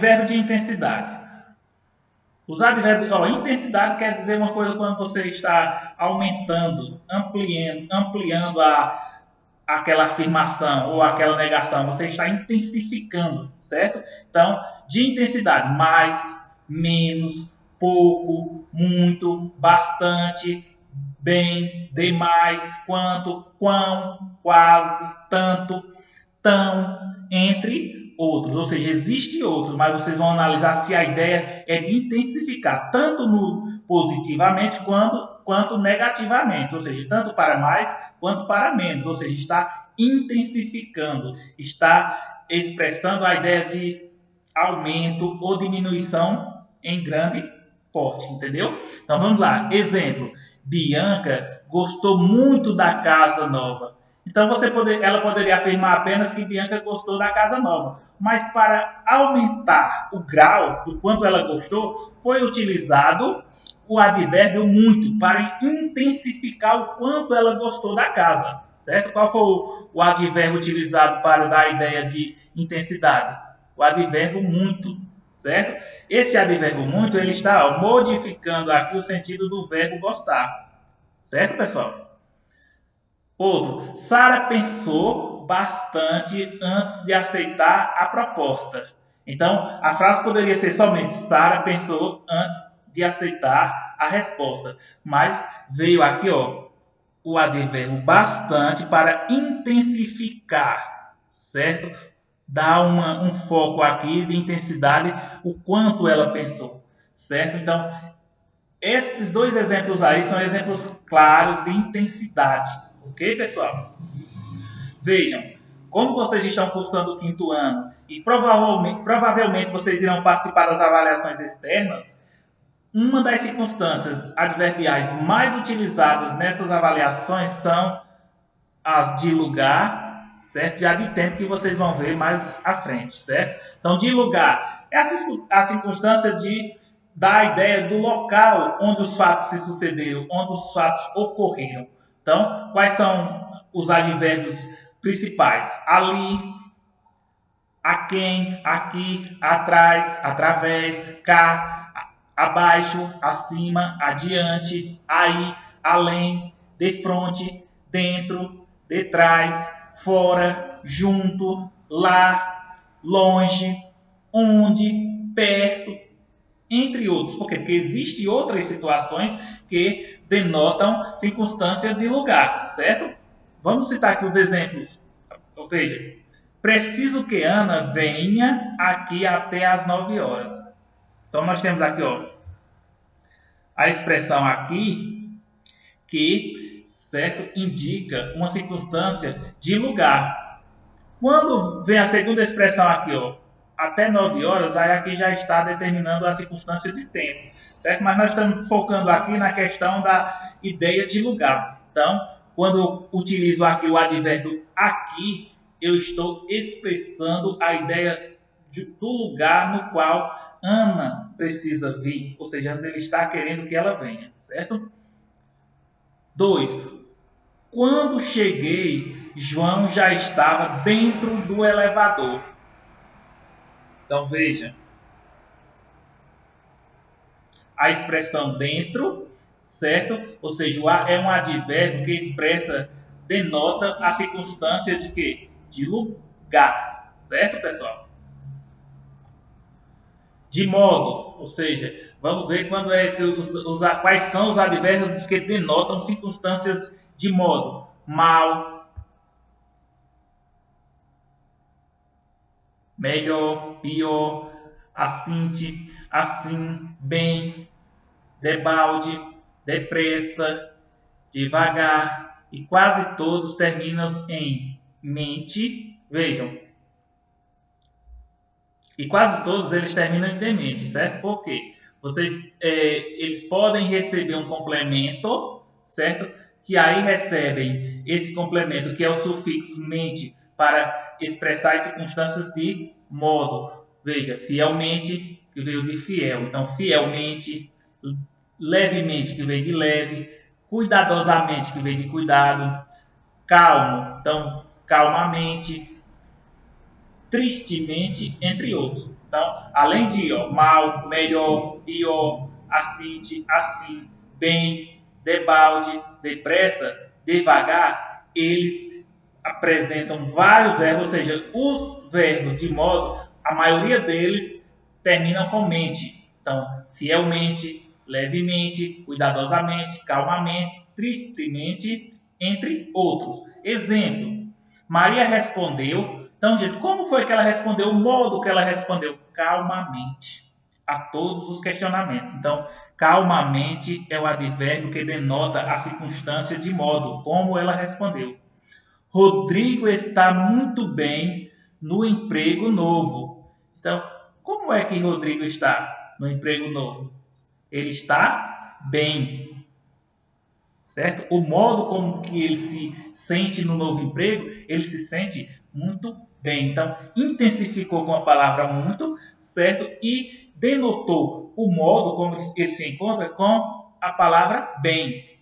Advérbio de intensidade. Os advérbios, intensidade quer dizer uma coisa quando você está aumentando, ampliando aquela afirmação ou aquela negação. Você está intensificando, certo? Então, de intensidade, mais, menos, pouco, muito, bastante, bem, demais, quanto, quão, quase, tanto, tão, entre outros. Ou seja, existe outros, mas vocês vão analisar se a ideia é de intensificar, tanto no positivamente quanto negativamente. Ou seja, tanto para mais quanto para menos. Ou seja, está intensificando, está expressando a ideia de aumento ou diminuição em grande porte, entendeu? Então vamos lá. Exemplo: Bianca gostou muito da casa nova. Então ela poderia afirmar apenas que Bianca gostou da casa nova. Mas para aumentar o grau do quanto ela gostou, foi utilizado o advérbio muito para intensificar o quanto ela gostou da casa. Certo? Qual foi o advérbio utilizado para dar a ideia de intensidade? O advérbio muito. Certo? Esse advérbio muito ele está modificando aqui o sentido do verbo gostar. Certo, pessoal? Outro, Sara pensou bastante antes de aceitar a proposta. Então, a frase poderia ser somente Sara pensou antes de aceitar a resposta. Mas veio aqui, o advérbio bastante para intensificar, certo? Dar um foco aqui de intensidade, o quanto ela pensou, certo? Então, esses dois exemplos aí são exemplos claros de intensidade. Ok, pessoal? Vejam, como vocês estão cursando o quinto ano e provavelmente vocês irão participar das avaliações externas, uma das circunstâncias adverbiais mais utilizadas nessas avaliações são as de lugar, certo? E a de tempo que vocês vão ver mais à frente, certo? Então, de lugar é a circunstância de dar a ideia do local onde os fatos se sucederam, onde os fatos ocorreram. Então, quais são os advérbios principais? Ali, a quem, aqui, atrás, através, cá, abaixo, acima, adiante, aí, além, de frente, dentro, de trás, fora, junto, lá, longe, onde, perto, entre outros. Por quê? Porque existem outras situações que denotam circunstâncias de lugar, certo? Vamos citar aqui os exemplos. Veja, preciso que Ana venha aqui até às 9 horas. Então, nós temos aqui a expressão aqui que, certo, indica uma circunstância de lugar. Quando vem a segunda expressão aqui, até 9 horas, aí aqui já está determinando a circunstância de tempo, certo? Mas nós estamos focando aqui na questão da ideia de lugar. Então, quando eu utilizo aqui o advérbio aqui, eu estou expressando a ideia do lugar no qual Ana precisa vir, ou seja, ele está querendo que ela venha, certo? 2. Quando cheguei, João já estava dentro do elevador. Então, veja, a expressão dentro, certo? Ou seja, é um advérbio que expressa, denota a circunstância de quê? De lugar, certo, pessoal? De modo, ou seja, vamos ver quando é que quais são os advérbios que denotam circunstâncias de modo. Mal, melhor, pior, assinte, assim, bem, debalde, depressa, devagar, e quase todos terminam em mente. Vejam, e quase todos eles terminam em demente, certo? Por quê? Eles podem receber um complemento, certo? Que aí recebem esse complemento, que é o sufixo mente, para expressar as circunstâncias de modo. Veja, fielmente, que veio de fiel. Então, fielmente, levemente, que veio de leve, cuidadosamente, que veio de cuidado, calmo, então, calmamente, tristemente, entre outros. Então, além de mal, melhor, pior, assinte, assim, bem, debalde, depressa, devagar, eles apresentam vários verbos, ou seja, os verbos de modo, a maioria deles terminam com mente. Então, fielmente, levemente, cuidadosamente, calmamente, tristemente, entre outros. Exemplos. Maria respondeu. Então, gente, como foi que ela respondeu? O modo que ela respondeu? Calmamente a todos os questionamentos. Então, calmamente é o advérbio que denota a circunstância de modo, como ela respondeu. Rodrigo está muito bem no emprego novo. Então, como é que Rodrigo está no emprego novo? Ele está bem, certo? O modo como que ele se sente no novo emprego, ele se sente muito bem. Então, intensificou com a palavra muito, certo? E denotou o modo como ele se encontra com a palavra bem.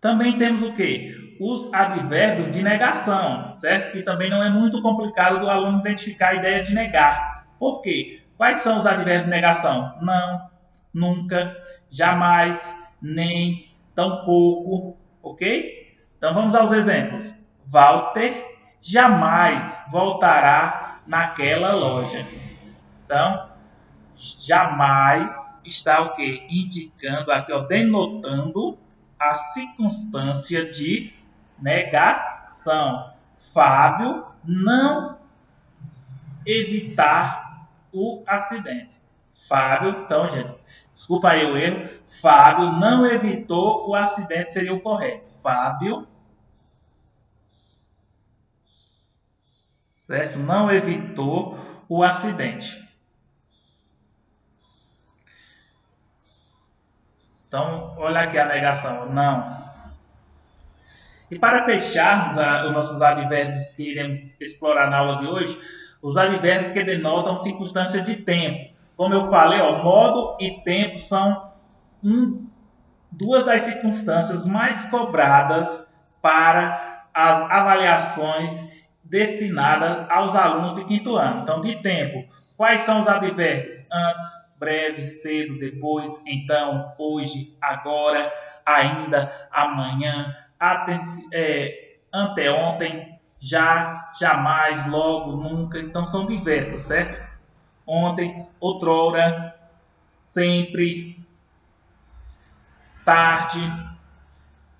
Também temos o quê? Os advérbios de negação, certo? Que também não é muito complicado do aluno identificar a ideia de negar. Por quê? Quais são os advérbios de negação? Não, nunca, jamais, nem, tampouco, ok? Então vamos aos exemplos. Walter jamais voltará naquela loja. Então, jamais está o quê? Indicando aqui, denotando a circunstância de negação. Fábio não evitar o acidente. Fábio, então, gente, desculpa aí o erro. Fábio não evitou o acidente, seria o correto. Fábio, certo? Não evitou o acidente. Então, olha aqui a negação. Não. E para fecharmos os nossos advérbios que iremos explorar na aula de hoje, os advérbios que denotam circunstância de tempo. Como eu falei, modo e tempo são duas das circunstâncias mais cobradas para as avaliações destinadas aos alunos de quinto ano. Então, de tempo, quais são os advérbios? Antes, breve, cedo, depois, então, hoje, agora, ainda, amanhã, anteontem, já, jamais, logo, nunca. Então, são diversos, certo? Ontem, outrora, sempre, tarde,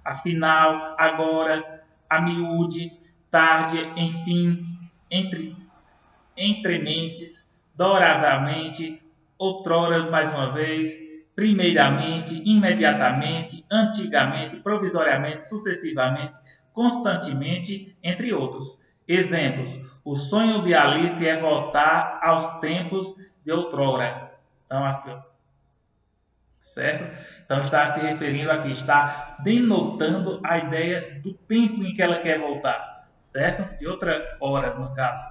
afinal, agora, a miúde, tarde, enfim, entre mentes, doravamente, outrora, mais uma vez, primeiramente, imediatamente, antigamente, provisoriamente, sucessivamente, constantemente, entre outros. Exemplos: o sonho de Alice é voltar aos tempos de outrora. Então, aqui, certo? Então, está se referindo aqui, está denotando a ideia do tempo em que ela quer voltar, certo? De outra hora, no caso.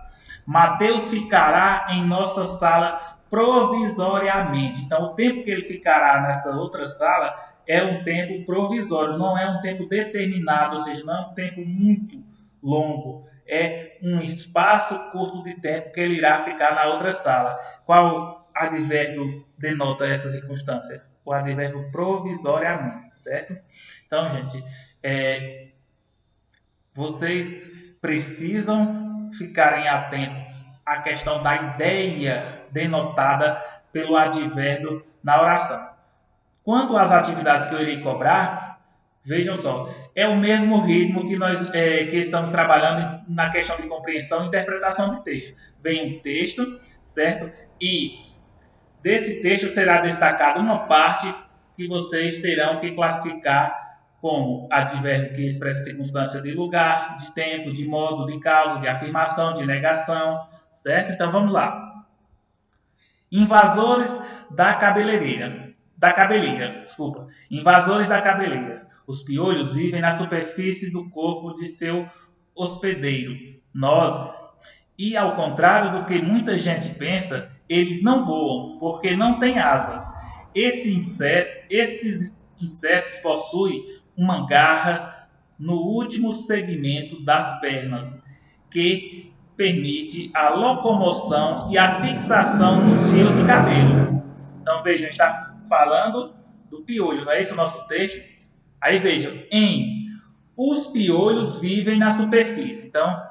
Mateus ficará em nossa sala provisoriamente. Então, o tempo que ele ficará nessa outra sala é um tempo provisório, não é um tempo determinado, ou seja, não é um tempo muito longo. É um espaço curto de tempo que ele irá ficar na outra sala. Qual advérbio denota essa circunstância? O advérbio provisoriamente, certo? Então, gente, vocês precisam ficarem atentos à questão da ideia denotada pelo advérbio na oração. Quanto às atividades que eu irei cobrar, vejam só, é o mesmo ritmo que nós que estamos trabalhando na questão de compreensão e interpretação de texto. Vem um texto, certo? E desse texto será destacada uma parte que vocês terão que classificar como advérbio que expressa circunstância de lugar, de tempo, de modo, de causa, de afirmação, de negação, certo? Então vamos lá. Invasores da cabeleira. Invasores da cabeleira. Os piolhos vivem na superfície do corpo de seu hospedeiro, nós. E ao contrário do que muita gente pensa, eles não voam, porque não têm asas. Esses insetos possuem uma garra no último segmento das pernas, que permite a locomoção e a fixação dos fios de cabelo. Então vejam, está falando do piolho, não é isso o nosso texto? Aí vejam, os piolhos vivem na superfície. Então,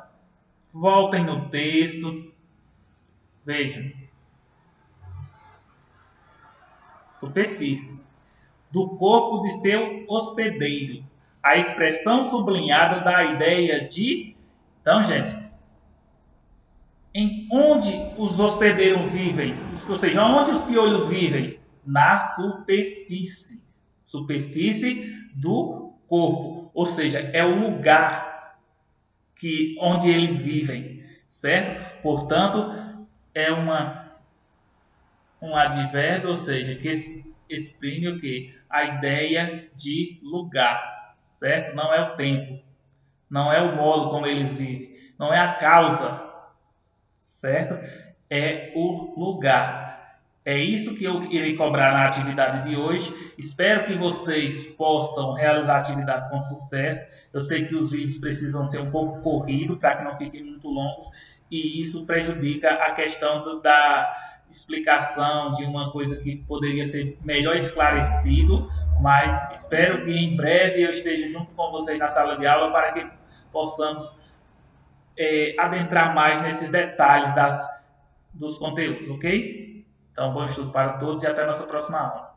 voltem no texto, vejam, superfície, do corpo de seu hospedeiro. A expressão sublinhada da ideia de... Então, gente, em onde os hospedeiros vivem, ou seja, onde os piolhos vivem? Na superfície. Superfície do corpo, ou seja, é o lugar onde eles vivem, certo? Portanto, é um advérbio, ou seja, que exprime o quê? A ideia de lugar, certo? Não é o tempo, não é o modo como eles vivem, não é a causa, certo? É o lugar. É isso que eu irei cobrar na atividade de hoje. Espero que vocês possam realizar a atividade com sucesso. Eu sei que os vídeos precisam ser um pouco corridos para que não fiquem muito longos e isso prejudica a questão da explicação de uma coisa que poderia ser melhor esclarecido, mas espero que em breve eu esteja junto com vocês na sala de aula para que possamos adentrar mais nesses detalhes dos conteúdos, ok? Então, bom estudo para todos e até a nossa próxima aula.